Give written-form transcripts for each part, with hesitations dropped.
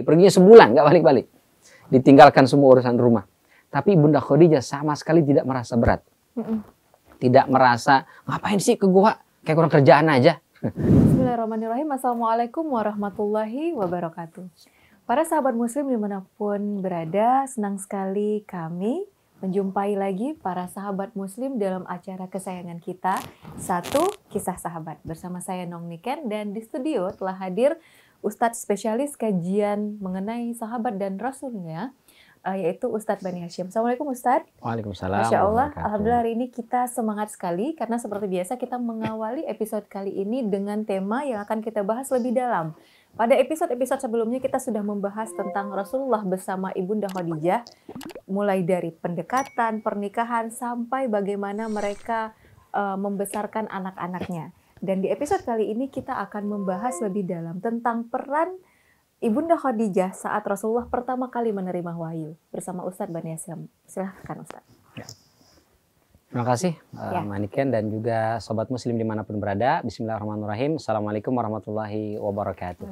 Perginya sebulan nggak balik-balik. Ditinggalkan semua urusan rumah. Tapi Bunda Khadijah sama sekali tidak merasa berat. Tidak merasa, ngapain sih ke gua? Kayak kurang kerjaan aja. Bismillahirrahmanirrahim. Assalamualaikum warahmatullahi wabarakatuh. Para sahabat muslim dimanapun berada, senang sekali kami menjumpai lagi para sahabat muslim dalam acara kesayangan kita, Satu Kisah Sahabat. Bersama saya Nong Niken, dan di studio telah hadir Ustadz spesialis kajian mengenai sahabat dan rasulnya, yaitu Ustadz Bani Hashim. Assalamualaikum Ustadz. Waalaikumsalam. Masya Allah, alhamdulillah hari ini kita semangat sekali karena seperti biasa kita mengawali episode kali ini dengan tema yang akan kita bahas lebih dalam. Pada episode-episode sebelumnya kita sudah membahas tentang Rasulullah bersama Ibunda Khadijah, mulai dari pendekatan, pernikahan, sampai bagaimana mereka membesarkan anak-anaknya. Dan di episode kali ini kita akan membahas lebih dalam tentang peran Ibunda Khadijah saat Rasulullah pertama kali menerima wahyu bersama Ustadz Bani Hashim. Silahkan Ustadz. Ya. Terima kasih Maniken dan juga sobat muslim dimanapun berada. Bismillahirrahmanirrahim. Assalamualaikum warahmatullahi wabarakatuh.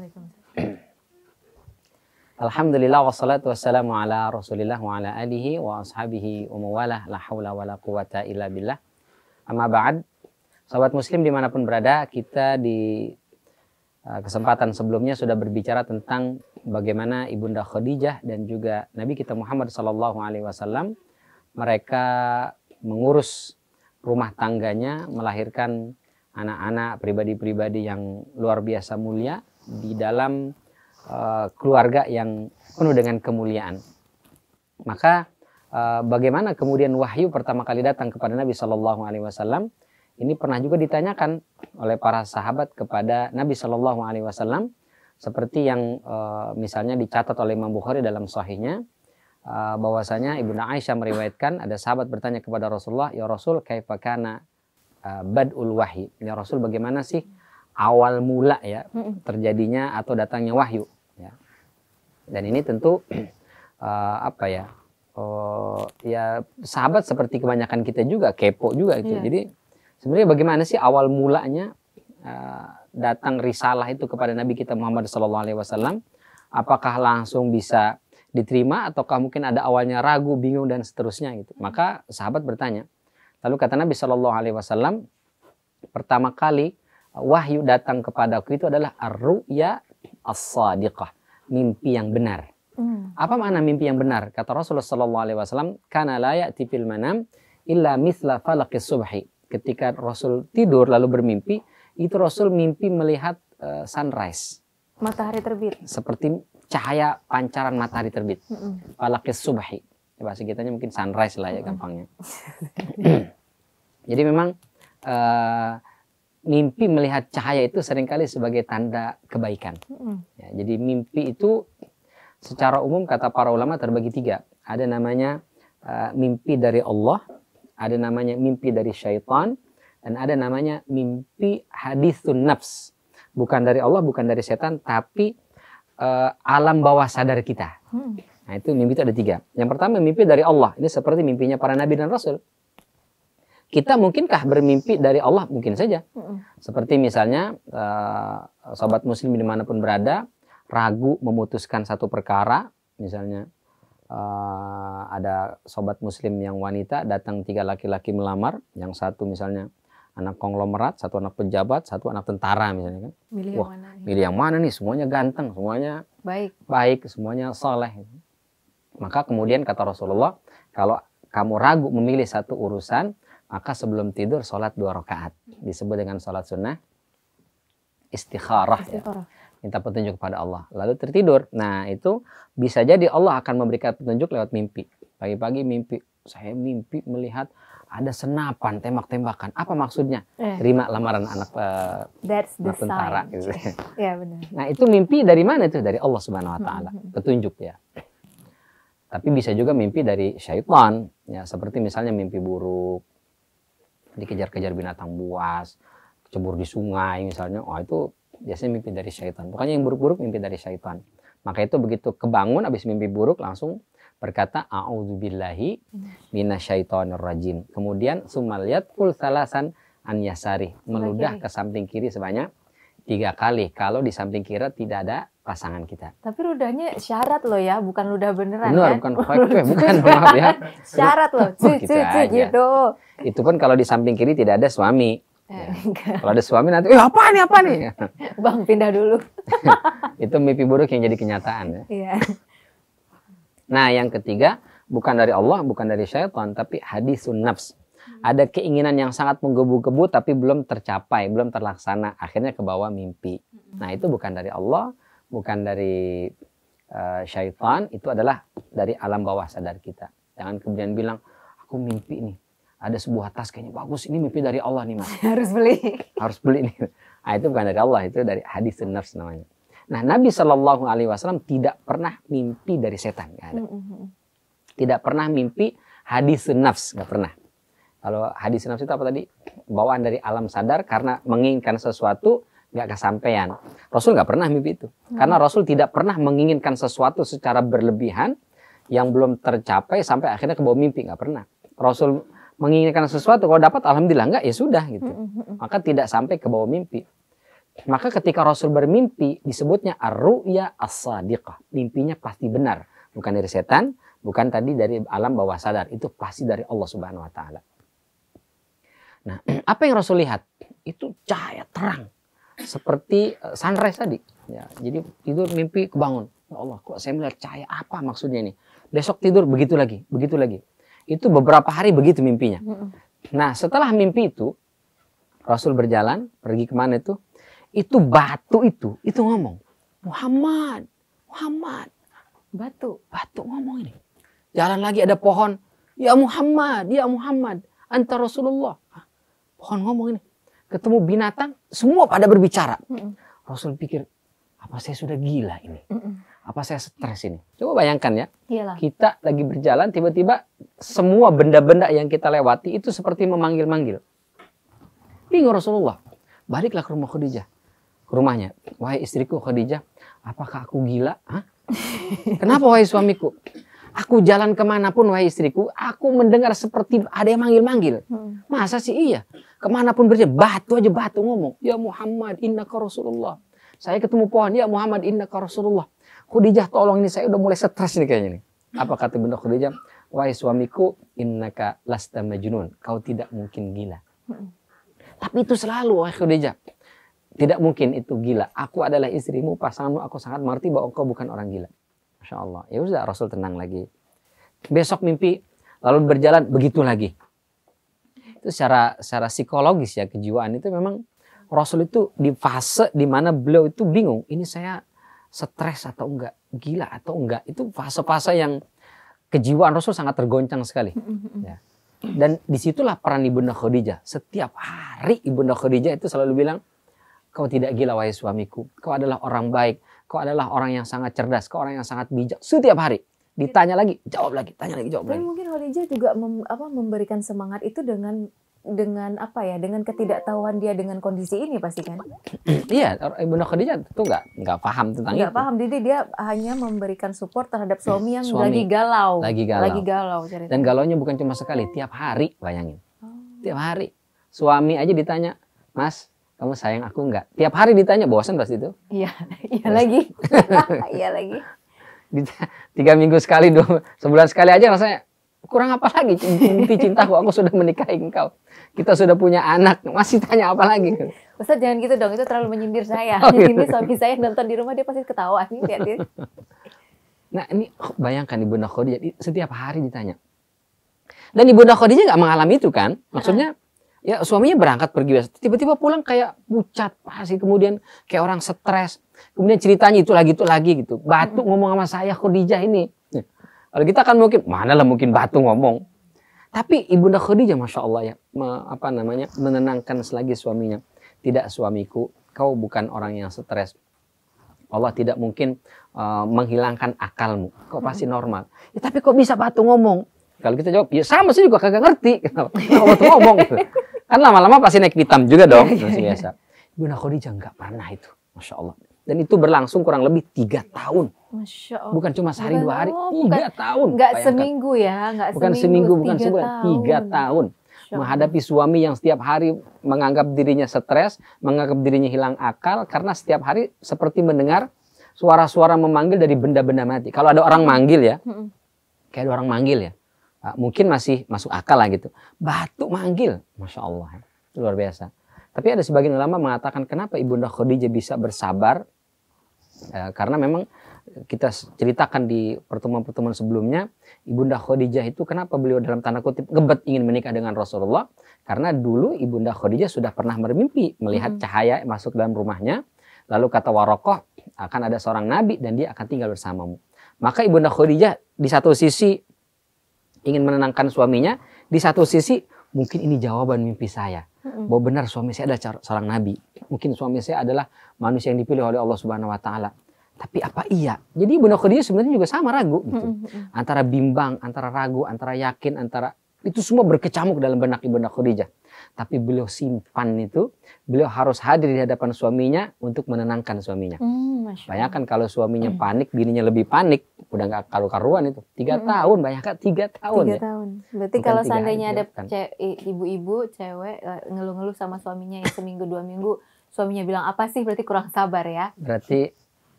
Alhamdulillah wassalatu wassalamu ala rasulillah wa ala alihi wa ashabihi wa mawalah. La hawla wa la quwata illa billah. Amma ba'd. Sobat muslim dimanapun berada, kita di kesempatan sebelumnya sudah berbicara tentang bagaimana Ibunda Khadijah dan juga Nabi kita Muhammad SAW mereka mengurus rumah tangganya, melahirkan anak-anak pribadi-pribadi yang luar biasa mulia di dalam keluarga yang penuh dengan kemuliaan. Maka bagaimana kemudian wahyu pertama kali datang kepada Nabi SAW? Ini pernah juga ditanyakan oleh para sahabat kepada Nabi SAW, seperti yang misalnya dicatat oleh Imam Bukhari dalam sahihnya, bahwasanya Ibunda Aisyah meriwayatkan ada sahabat bertanya kepada Rasulullah, ya Rasul, kaifa kana bad'ul wahyi? Ya Rasul, bagaimana sih awal mula ya terjadinya atau datangnya wahyu? Ya. Dan ini tentu ya sahabat seperti kebanyakan kita juga kepo juga itu. Jadi sebenarnya bagaimana sih awal mulanya datang risalah itu kepada Nabi kita Muhammad SAW? Apakah langsung bisa diterima ataukah mungkin ada awalnya ragu, bingung dan seterusnya gitu? Maka sahabat bertanya. Lalu kata Nabi SAW, pertama kali wahyu datang kepadaku itu adalah ar-ru'ya as-sadiqah, mimpi yang benar. Apa makna mimpi yang benar? Kata Rasulullah SAW, kana la ya'ti fil manam illa mithla falaqis subhi. Ketika Rasul tidur lalu bermimpi, itu Rasul mimpi melihat sunrise. Matahari terbit. Seperti cahaya pancaran matahari terbit. Falaqis subhi. Bahasa kitanya mungkin sunrise lah ya gampangnya. Jadi memang mimpi melihat cahaya itu seringkali sebagai tanda kebaikan. Ya, jadi mimpi itu secara umum kata para ulama terbagi tiga. Ada namanya mimpi dari Allah, ada namanya mimpi dari syaitan, dan ada namanya mimpi hadithun nafs. Bukan dari Allah, bukan dari setan, tapi alam bawah sadar kita. Nah itu mimpi itu ada tiga. Yang pertama mimpi dari Allah. Ini seperti mimpinya para nabi dan rasul. Kita mungkinkah bermimpi dari Allah? Mungkin saja. Seperti misalnya sobat muslim dimanapun berada, ragu memutuskan satu perkara. Misalnya ada sobat muslim yang wanita, datang 3 laki-laki melamar. Yang satu misalnya anak konglomerat, satu anak pejabat, satu anak tentara misalnya kan. Milih yang mana nih? Semuanya ganteng, semuanya baik, semuanya soleh. Maka kemudian kata Rasulullah, kalau kamu ragu memilih satu urusan, maka sebelum tidur sholat 2 rakaat. Disebut dengan sholat sunnah istikharah. Ya. Minta petunjuk kepada Allah. Lalu tertidur. Nah itu bisa jadi Allah akan memberikan petunjuk lewat mimpi. Pagi-pagi mimpi. Saya mimpi melihat ada senapan, tembak-tembakan. Apa maksudnya? Terima lamaran anak tentara. Gitu. Ya, benar. Nah itu mimpi dari mana itu? Dari Allah Subhanahu Wa Taala. Petunjuk ya. Tapi bisa juga mimpi dari syaitan. Ya, seperti misalnya mimpi buruk. Dikejar-kejar binatang buas. Cebur di sungai misalnya. Oh itu biasanya mimpi dari syaitan. Pokoknya yang buruk-buruk mimpi dari syaitan. Maka itu begitu kebangun habis mimpi buruk langsung berkata a'udzubillahi minasyaitonir rajim. Kemudian sumaliyat kul salasan an yasari, meludah ke samping kiri sebanyak 3 kali kalau di samping kiri tidak ada pasangan kita. Tapi ludahnya syarat loh ya, bukan ludah beneran Benar, kan? bukan bukan maaf ya. Syarat loh, Gitu aja. gitu. Itu pun kalau di samping kiri tidak ada suami. Ya. Enggak. Kalau ada suami nanti, apa nih? Bang, pindah dulu. Itu mimpi buruk yang jadi kenyataan ya. Iya. Nah, yang ketiga, bukan dari Allah, bukan dari syaitan, tapi hadisun nafs. Ada keinginan yang sangat menggebu-gebu tapi belum tercapai, belum terlaksana, akhirnya ke bawah mimpi. Nah, itu bukan dari Allah, bukan dari syaitan, itu adalah dari alam bawah sadar kita. Jangan kemudian bilang, aku mimpi nih, ada sebuah tas kayaknya bagus, ini mimpi dari Allah nih mas. Harus beli. Harus beli nih. Nah, itu bukan dari Allah, itu dari hadisun nafs namanya. Nah, Nabi SAW tidak pernah mimpi dari setan. Nggak ada. Tidak pernah mimpi hadisun nafs, nggak pernah. Kalau hadisun nafs itu apa tadi? Bawaan dari alam sadar karena menginginkan sesuatu nggak kesampaian. Rasul nggak pernah mimpi itu. Karena Rasul tidak pernah menginginkan sesuatu secara berlebihan yang belum tercapai sampai akhirnya ke bawah mimpi. Nggak pernah. Rasul menginginkan sesuatu, kalau dapat alhamdulillah, enggak ya sudah gitu. Maka tidak sampai ke bawah mimpi. Maka ketika Rasul bermimpi disebutnya ar-ru'ya as-sadiqah. Mimpinya pasti benar. Bukan dari setan, bukan tadi dari alam bawah sadar. Itu pasti dari Allah Subhanahu wa taala. Nah, apa yang Rasul lihat? Itu cahaya terang. Seperti sunrise tadi. Ya, jadi tidur mimpi kebangun. Ya Allah, kok saya melihat cahaya, apa maksudnya ini? Besok tidur begitu lagi, begitu lagi. Itu beberapa hari begitu mimpinya. Nah, setelah mimpi itu, Rasul berjalan, pergi kemana itu? Itu batu itu ngomong. Muhammad, Muhammad. Batu ngomong ini. Jalan lagi ada pohon. Ya Muhammad, anta Rasulullah. Pohon ngomong ini. Ketemu binatang, semua pada berbicara. Rasul pikir, apa saya sudah gila ini? Apa saya stres ini? Coba bayangkan ya. Iyalah. Kita lagi berjalan, tiba-tiba semua benda-benda yang kita lewati itu seperti memanggil-manggil. Bingung Rasulullah. Baliklah ke rumah Khadijah. Ke rumahnya. Wahai istriku Khadijah, apakah aku gila? Hah? Kenapa wahai suamiku? Aku jalan kemanapun wahai istriku, aku mendengar seperti ada yang manggil-manggil. Masa sih iya? Kemanapun berjalan, batu aja batu ngomong. Ya Muhammad, innaka Rasulullah. Saya ketemu pohon, ya Muhammad, innaka Rasulullah. Khadijah tolong ini, saya udah mulai stres nih kayaknya nih. Apa kata Bunda Khadijah? Wahai suamiku, innaka lasta majnun. Kau tidak mungkin gila. Tapi itu selalu wahai Khadijah. Tidak mungkin itu gila. Aku adalah istrimu, pasanganmu, aku sangat mengerti bahwa engkau bukan orang gila. Masya Allah. Ya sudah, Rasul tenang lagi. Besok mimpi, lalu berjalan begitu lagi. Itu secara psikologis ya, kejiwaan itu memang Rasul itu di fase di mana beliau itu bingung. Ini saya stres atau enggak, gila atau enggak. Itu fase-fase yang kejiwaan Rasul sangat tergoncang sekali. Ya. Dan disitulah peran Ibunda Khadijah. Setiap hari Ibunda Khadijah itu selalu bilang, kau tidak gila wahai suamiku. Kau adalah orang baik. Kau adalah orang yang sangat cerdas. Kau orang yang sangat bijak. Setiap hari. Ditanya lagi, jawab lagi. Tanya lagi, jawab lagi. Tapi mungkin Khadijah juga memberikan semangat itu dengan apa ya? Dengan ketidaktahuan dia dengan kondisi ini pasti kan? Iya, Ibunda Khadijah itu nggak paham tentang itu. Nggak paham. Jadi dia hanya memberikan support terhadap suami yang lagi galau. Lagi galau. Dan galaunya bukan cuma sekali. Tiap hari, bayangin. Tiap hari. Suami aja ditanya, Mas, kamu sayang aku enggak? Tiap hari ditanya, bosan pasti itu. Iya lagi. Iya lagi. 3 minggu sekali, sebulan sekali aja rasanya kurang apa lagi? Cintaku, aku sudah menikahi engkau. Kita sudah punya anak, masih tanya apa lagi? Ustaz jangan gitu dong, itu terlalu menyindir saya. Ini suami saya nonton di rumah dia pasti ketawa nih lihat dia. Nah ini bayangkan Ibunda Khadijah setiap hari ditanya. Dan Ibunda Khadijah nggak mengalami itu kan? Maksudnya ya suaminya berangkat pergi biasa, tiba-tiba pulang kayak pucat pasti, kemudian kayak orang stres, kemudian ceritanya itu lagi gitu. Batu ngomong sama saya Khadijah ini. Kalau kita kan mana lah mungkin batu ngomong. Tapi Ibunda Khadijah Masya Allah ya, menenangkan selagi suaminya. Tidak suamiku, kau bukan orang yang stres. Allah tidak mungkin menghilangkan akalmu. Kau pasti normal. Ya, tapi kok bisa batu ngomong? Kalau kita jawab, ya sama sih juga kagak ngerti. Kenapa batu ngomong? Kan lama-lama pasti naik pitam juga dong. Biasa. Ibunda Khadijah nggak pernah itu. Masya Allah. Dan itu berlangsung kurang lebih 3 tahun. Masya Allah. Bukan cuma sehari 2 hari, 3 tahun. Nggak seminggu ya. Bukan seminggu, bukan sebulan. 3 tahun. menghadapi suami yang setiap hari menganggap dirinya stres, menganggap dirinya hilang akal karena setiap hari seperti mendengar suara-suara memanggil dari benda-benda mati. Kalau ada orang manggil ya, kayak ada orang manggil ya, mungkin masih masuk akal lah gitu. Batu manggil, Masya Allah, luar biasa. Tapi ada sebagian ulama mengatakan kenapa Ibunda Khadijah bisa bersabar, karena memang kita ceritakan di pertemuan-pertemuan sebelumnya, Ibunda Khadijah itu kenapa beliau dalam tanda kutip ngebet ingin menikah dengan Rasulullah, karena dulu Ibunda Khadijah sudah pernah bermimpi melihat cahaya masuk dalam rumahnya, lalu kata Warokoh, akan ada seorang nabi dan dia akan tinggal bersamamu. Maka Ibunda Khadijah di satu sisi ingin menenangkan suaminya, di satu sisi mungkin ini jawaban mimpi saya. Bahwa benar suami saya adalah seorang nabi. Mungkin suami saya adalah manusia yang dipilih oleh Allah Subhanahu wa taala. Tapi apa iya? Jadi Ibunda Khadijah sebenarnya juga sama ragu gitu. Antara bimbang, antara ragu, antara yakin, antara itu semua berkecamuk dalam benak Ibunda Khadijah. Tapi beliau simpan itu, beliau harus hadir di hadapan suaminya untuk menenangkan suaminya. Bayangkan kalau suaminya panik, bininya lebih panik, udah nggak karu-karuan itu. 3 tahun, bayangkan 3 tahun. 3 tahun. Berarti bukan kalau seandainya ada ibu-ibu, cewek ngeluh-ngeluh sama suaminya yang seminggu 2 minggu, suaminya bilang apa sih? Berarti kurang sabar ya. Berarti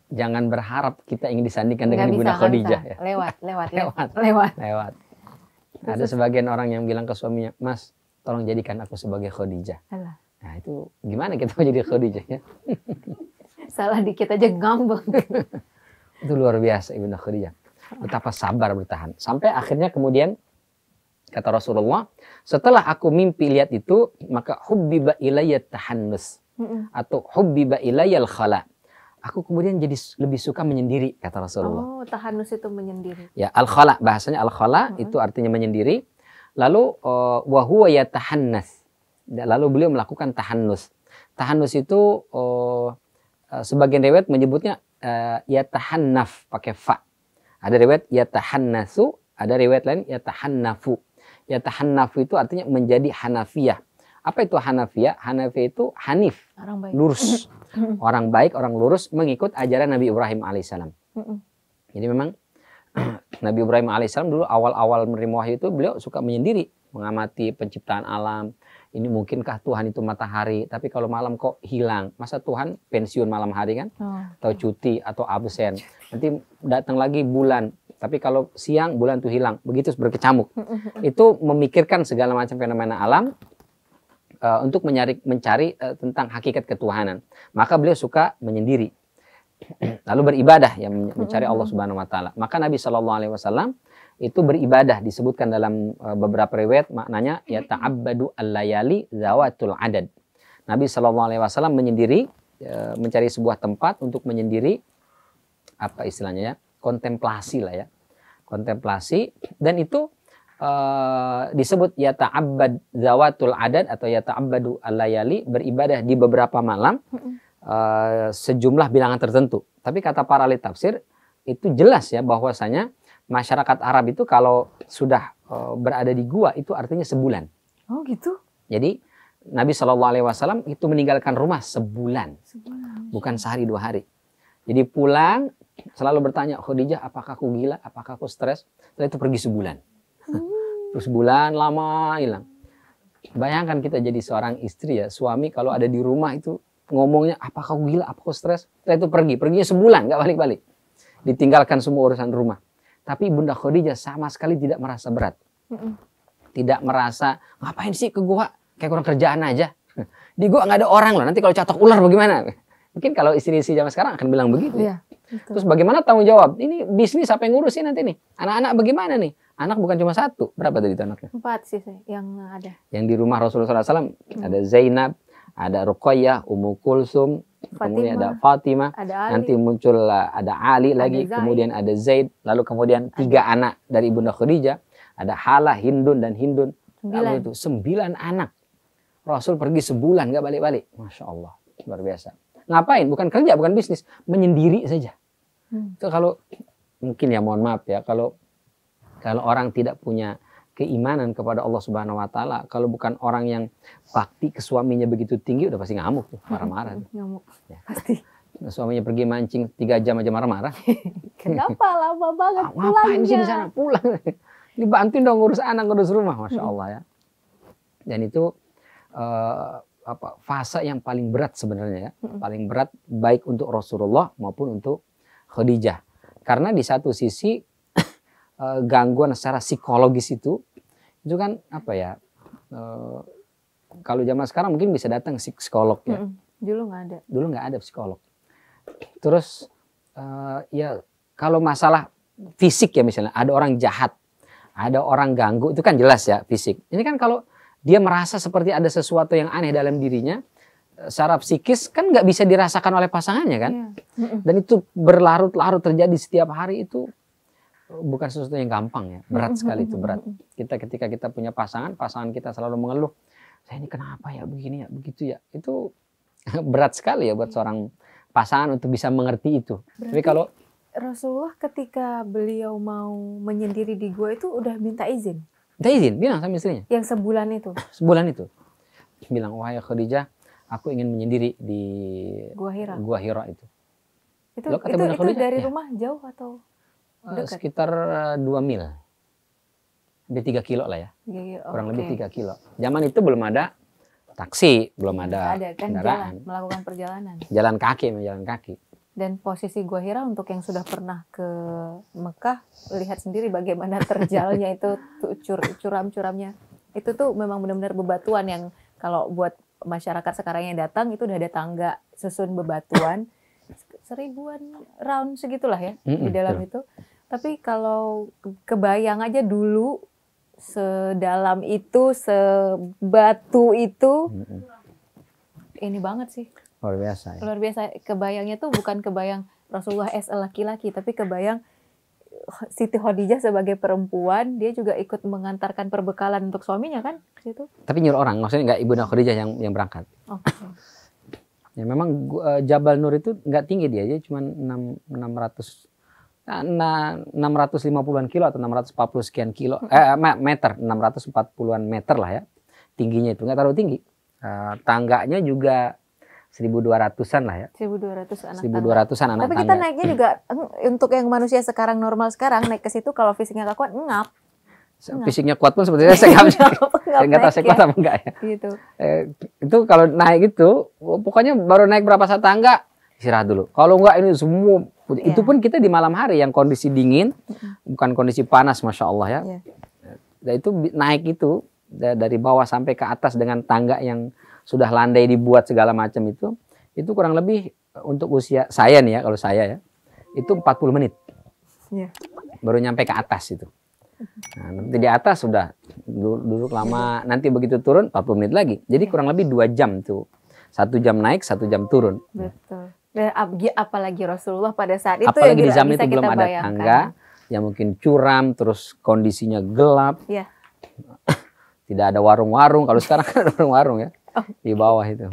jangan berharap kita ingin disandingkan dengan Ibunda Khadijah. Ya. Lewat. Ada sebagian orang yang bilang ke suaminya, Mas, tolong jadikan aku sebagai Khadijah. Alah. Nah itu gimana kita mau jadi Khadijah ya? Salah dikit aja ngambek. Itu luar biasa Ibunda Khadijah. Betapa sabar bertahan. Sampai akhirnya kemudian kata Rasulullah, setelah aku mimpi lihat itu, maka hubbiba ilayya tahannus. Atau hubbiba ilayya al-khala. Aku kemudian jadi lebih suka menyendiri, kata Rasulullah. Oh, tahannus itu menyendiri. Ya, al-khala, bahasanya al-khala itu artinya menyendiri. Lalu wa huwa yatahannas. Lalu beliau melakukan tahannus. Tahannus itu sebagian riwayat menyebutnya yatahannaf pakai fa. Ada riwayat yatahannasu, ada riwayat lain yatahannafu. Yatahannafu itu artinya menjadi Hanafiyah. Apa itu Hanafiyah? Hanafiyah itu Hanif, lurus. Orang baik, orang lurus mengikut ajaran Nabi Ibrahim alaihissalam. Jadi memang Nabi Ibrahim alaihissalam dulu awal-awal menerima wahyu itu beliau suka menyendiri, mengamati penciptaan alam. Ini mungkinkah Tuhan itu matahari, tapi kalau malam kok hilang? Masa Tuhan pensiun malam hari kan? Atau cuti atau absen. Nanti datang lagi bulan, tapi kalau siang bulan itu hilang. Begitu berkecamuk. Itu memikirkan segala macam fenomena alam untuk mencari tentang hakikat ketuhanan. Maka beliau suka menyendiri. Lalu beribadah yang mencari Allah Subhanahu wa taala. Maka Nabi sallallahu alaihi wasallam itu beribadah, disebutkan dalam beberapa riwayat maknanya ya ta'abbadu al-layali zawatul adad. Nabi sallallahu alaihi wasallam menyendiri, mencari sebuah tempat untuk menyendiri, apa istilahnya ya? Kontemplasi lah ya. Kontemplasi, dan itu disebut ya ta'abbad zawatul adad atau ya ta'abbadu al-layali, beribadah di beberapa malam. Sejumlah bilangan tertentu. Tapi kata para ahli tafsir itu jelas ya bahwasanya masyarakat Arab itu kalau sudah berada di gua itu artinya sebulan. Oh gitu. Jadi Nabi Shallallahu Alaihi Wasallam itu meninggalkan rumah sebulan, bukan sehari 2 hari. Jadi pulang selalu bertanya, Khadijah, apakah aku gila, apakah aku stres? Setelah itu pergi sebulan. Terus sebulan lama hilang. Bayangkan kita jadi seorang istri ya, suami kalau ada di rumah itu ngomongnya, apakah aku gila, apakah aku stres? Setelah itu perginya sebulan, nggak balik-balik. Ditinggalkan semua urusan rumah. Tapi Bunda Khadijah sama sekali tidak merasa berat. Tidak merasa, ngapain sih ke gua? Kayak kurang kerjaan aja. Di gua nggak ada orang loh, nanti kalau catok ular bagaimana? Mungkin kalau istri-istri zaman sekarang akan bilang begitu. Iya, terus bagaimana tanggung jawab? Ini bisnis apa yang ngurusin nanti nih? Anak-anak bagaimana nih? Anak bukan cuma 1. Berapa tadi itu anaknya? 4 sih yang ada. Yang di rumah Rasulullah SAW ada Zainab, ada Ruqayyah, Ummu Kulsum, kemudian ada Fatimah, ada Ali. Nanti muncul ada Ali lagi, kemudian ada Zaid, lalu kemudian 3 anak dari Ibunda Khadijah, ada Halah, Hindun dan Hindun. 9. Lalu itu 9 anak. Rasul pergi sebulan nggak balik-balik. Masya Allah, luar biasa. Ngapain? Bukan kerja, bukan bisnis, menyendiri saja. Itu kalau mungkin ya mohon maaf ya, kalau orang tidak punya keimanan kepada Allah Subhanahu wa taala, kalau bukan orang yang bakti ke suaminya begitu tinggi, udah pasti ngamuk tuh, marah-marah. Ngamuk. Ya. Pasti. Suaminya pergi mancing 3 jam aja marah-marah. Kenapa lama banget pulangnya? Ngapain sih di sana pulang? Dibantuin dong ngurus anak, ngurus rumah, Masya Allah ya. Dan itu fase yang paling berat sebenarnya ya. Paling berat baik untuk Rasulullah maupun untuk Khadijah. Karena di satu sisi gangguan secara psikologis itu kan apa ya, kalau zaman sekarang mungkin bisa datang psikolog ya. Dulu nggak ada psikolog. Terus ya kalau masalah fisik ya, misalnya ada orang jahat, ada orang ganggu, itu kan jelas ya fisik. Ini kan kalau dia merasa seperti ada sesuatu yang aneh dalam dirinya, secara psikis kan nggak bisa dirasakan oleh pasangannya kan. Dan itu berlarut-larut terjadi setiap hari, itu bukan sesuatu yang gampang ya, berat sekali, itu berat. Ketika kita punya pasangan kita selalu mengeluh, saya ini kenapa ya begini ya, begitu ya, itu berat sekali ya buat seorang pasangan untuk bisa mengerti itu. Berarti tapi kalau Rasulullah ketika beliau mau menyendiri di gua itu udah minta izin? Minta izin, bilang sama istrinya. Yang sebulan itu? Sebulan itu. Bilang, wahai Khadijah, aku ingin menyendiri di Gua Hira itu. Itu dari rumah jauh atau dekat? Sekitar 2 mil. Lebih 3 kilo lah ya. Kurang lebih 3 kilo. Zaman itu belum ada taksi, belum ada kan kendaraan. Melakukan perjalanan. Jalan kaki. Dan posisi Gua Hira untuk yang sudah pernah ke Mekah, lihat sendiri bagaimana terjalnya itu, curam-curamnya. Itu tuh memang benar-benar bebatuan yang kalau buat masyarakat sekarang yang datang itu udah ada tangga susun bebatuan. 1000-an round segitulah ya di dalam itu. Tapi kalau kebayang aja dulu sedalam itu, sebatu itu, ini banget sih. Luar biasa. Ya? Luar biasa. Kebayangnya tuh bukan kebayang Rasulullah as a laki-laki, tapi kebayang Siti Khadijah sebagai perempuan, dia juga ikut mengantarkan perbekalan untuk suaminya kan situ. Tapi nyuruh orang, maksudnya nggak Ibunda Khadijah yang berangkat. Ya memang Jabal Nur itu nggak tinggi dia cuma 650-an kilo atau 640 sekian kilo meter, 640-an meter lah ya tingginya, itu nggak terlalu tinggi. Tangganya juga 1200-an lah ya. 1200-an anak Tapi tangga. kita naiknya juga untuk yang manusia sekarang normal sekarang naik ke situ kalau fisiknya nggak kuat ngap. Fisiknya kuat pun sebenarnya saya nggak tahu saya kuat apa enggak ya. Gitu. Itu kalau naik itu pokoknya baru naik berapa set tangga istirahat dulu. Kalau enggak ini semua itu pun kita di malam hari yang kondisi dingin, bukan kondisi panas, masya Allah ya. Dan itu naik itu dari bawah sampai ke atas dengan tangga yang sudah landai dibuat segala macam itu kurang lebih untuk usia saya nih ya, kalau saya ya, itu 40 menit. Baru nyampe ke atas itu. Nah, nanti di atas sudah duduk lama, nanti begitu turun 40 menit lagi. Jadi kurang lebih 2 jam tuh. 1 jam naik, 1 jam turun. Betul. Dan apalagi Rasulullah pada saat itu apalagi ya di zaman bisa itu belum ada tangga, yang mungkin curam, terus kondisinya gelap. Tidak ada warung-warung. Kalau sekarang kan ada warung-warung ya. Di bawah itu.